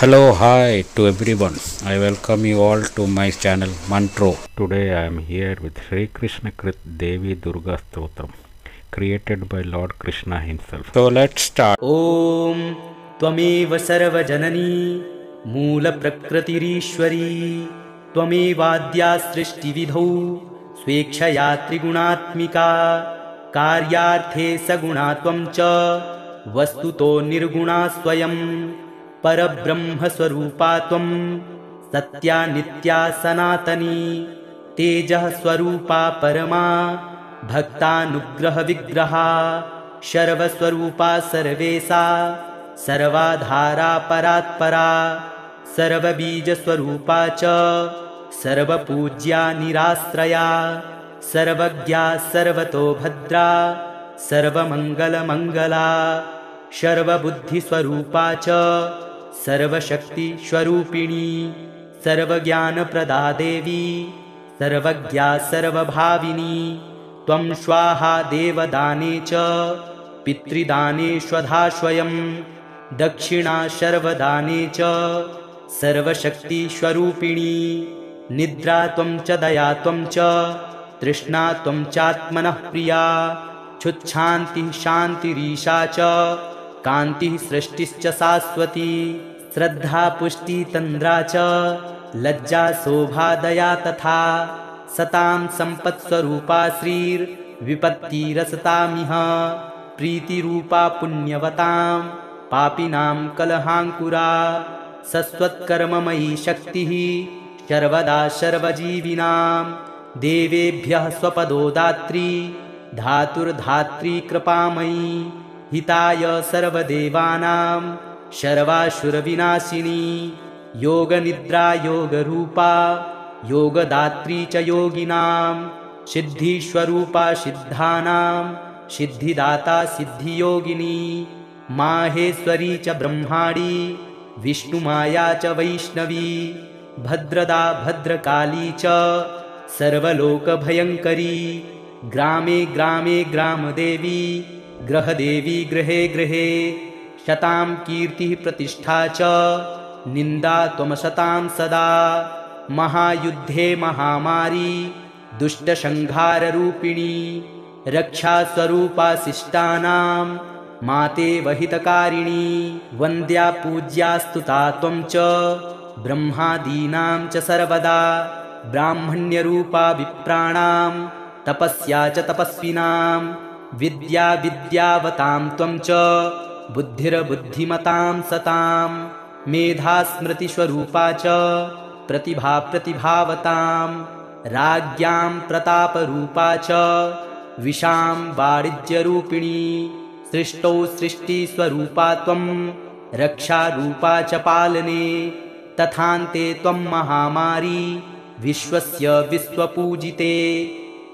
Hello, hi to everyone. I welcome you all to my channel Mantro. Today I am here with Sri Krishna Krit Devi Durga Stotram, created by Lord Krishna himself. So let's start. ॐ त्वमेव सर्वजननी मूलप्रकृतिरीश्वरी त्वमेवाद्या सृष्टिविधौ स्वेच्छया त्रिगुणात्मिका कार्यार्थे सगुणा त्वं च वस्तुतो निर्गुणा स्वयं परब्रह्मस्वरूपा त्वं सत्या नित्या सनातनी तेजः स्वरूपा परमा भक्तानुग्रहविग्रहा सर्वस्वरूपा सर्वेशा सर्वाधारा परात्परा सर्वबीजस्वरूपा च सर्वपूज्या निराश्रया सर्वज्ञा सर्वतो भद्रा सर्वमङ्गलमङ्गला सर्वबुद्धिस्वरूपा च सर्वशक्तिस्वरूपिणी सर्वज्ञानप्रदा देवी सर्वज्ञा सर्वभाविनी त्वं स्वाहा देवदाने च पितृदाने स्वधा स्वयं दक्षिणा सर्वदाने च सर्वशक्तिस्वरूपिणी निद्रा त्वं च दया त्वं च तृष्णा त्वं चात्मनः प्रिया क्षुच्छान्तिः शान्तिरीशा च कान्तिः सृष्टिश्च शाश्वती श्रद्धा पुष्टि तन्द्रा च लज्जा शोभा दया तथा सतां सम्पत्स्वरूपा श्रीर्विपत्तिरसतामिह प्रीतिरूपा पुण्यवतां पापिनां कलहाङ्कुरा सस्वत्कर्ममयी शक्तिः सर्वदा सर्वजीविनां देवेभ्यः स्वपदो दात्री धातुर्धात्री कृपामयी हिताय सर्वदेवानां सर्वासुरविनाशिनी योगनिद्रा योगरूपा योगदात्री च योगिनां सिद्धिस्वरूपा सिद्धानां सिद्धिदाता सिद्धियोगिनी माहेश्वरी च ब्रह्माणी विष्णुमाया च वैष्णवी भद्रदा भद्रकाली च सर्वलोकभयङ्करी ग्रामे ग्रामे ग्रामदेवी गृहदेवी गृहे गृहे शतां कीर्तिः प्रतिष्ठा च निन्दा त्वमसतां सदा महायुद्धे महामारी दुष्टसंहाररूपिणी रक्षास्वरूपा शिष्टानां माते वहितकारिणी वन्द्या पूज्या स्तुता त्वं च ब्रह्मादीनां च सर्वदा ब्राह्मण्यरूपा विप्राणां तपस्या च तपस्विनां विद्या विद्यावतां त्वं च बुद्धिर्बुद्धिमतां सतां मेधा स्मृतिस्वरूपा च प्रतिभा प्रतिभावतां राज्ञां प्रतापरूपा च विशां वाणिज्यरूपिणी सृष्टौ सृष्टिस्वरूपा त्वं रक्षारूपा च पालने तथान्ते त्वं महामारी विश्वस्य विश्वपूजिते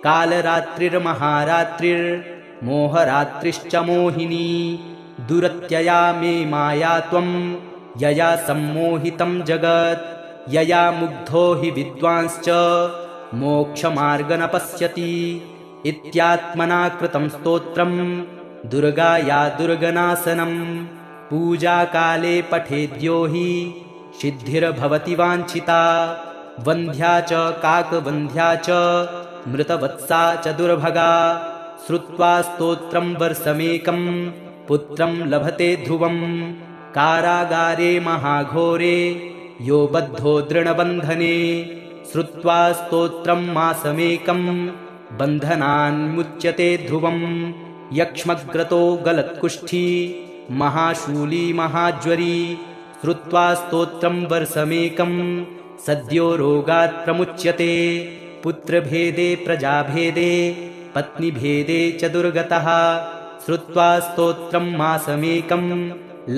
कालरात्रिर्महारात्रिर्मोहरात्रिश्च मोहिनी दुरत्यया मे माया त्वं यया सम्मोहितं जगत् यया मुग्धो हि विद्वांश्च मोक्षमार्ग न पश्यति इत्यात्मना कृतं स्तोत्रं दुर्गाया दुर्गनाशनं पूजाकाले पठेद्यो हि सिद्धिर्भवति वाञ्छिता वन्ध्या च काकवन्ध्या च मृतवत्सा च दुर्भगा श्रुत्वा स्तोत्रं वर्षमेकं पुत्रं लभते ध्रुवं कारागारे महाघोरे यो बद्धो दृढबन्धने श्रुत्वा स्तोत्रं मासमेकं बन्धनान्मुच्यते ध्रुवं यक्ष्मग्रतो गलत्कुष्ठी महाशूली महाज्वरी श्रुत्वा स्तोत्रं वर्षमेकं सद्यो रोगात् प्रमुच्यते पुत्रभेदे प्रजाभेदे पत्नीभेदे च दुर्गतः श्रुत्वा स्तोत्रं मासमेकं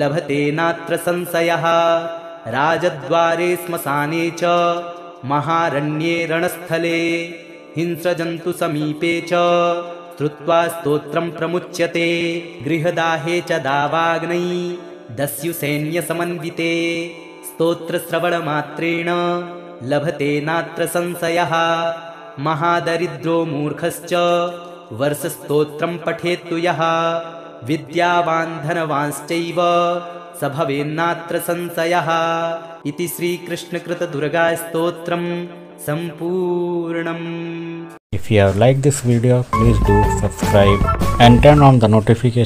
लभते नात्र संशयः राजद्वारे श्मशाने च महारण्ये रणस्थले हिंस्रजन्तुसमीपे च श्रुत्वा स्तोत्रं प्रमुच्यते गृहदाहे च दावाग्नै दस्युसैन्यसमन्विते स्तोत्रश्रवणमात्रेण लभते नात्र संशयः महादरिद्रो मूर्खश्च वर्षस्तोत्रं पठेत्तु यः विद्यावान् धनवांश्चैव स भवेन्नात्र संशयः इति श्रीकृष्णकृतदुर्गास्तोत्रम् सम्पूर्णम्. If you have liked this video, please do subscribe and turn on the notification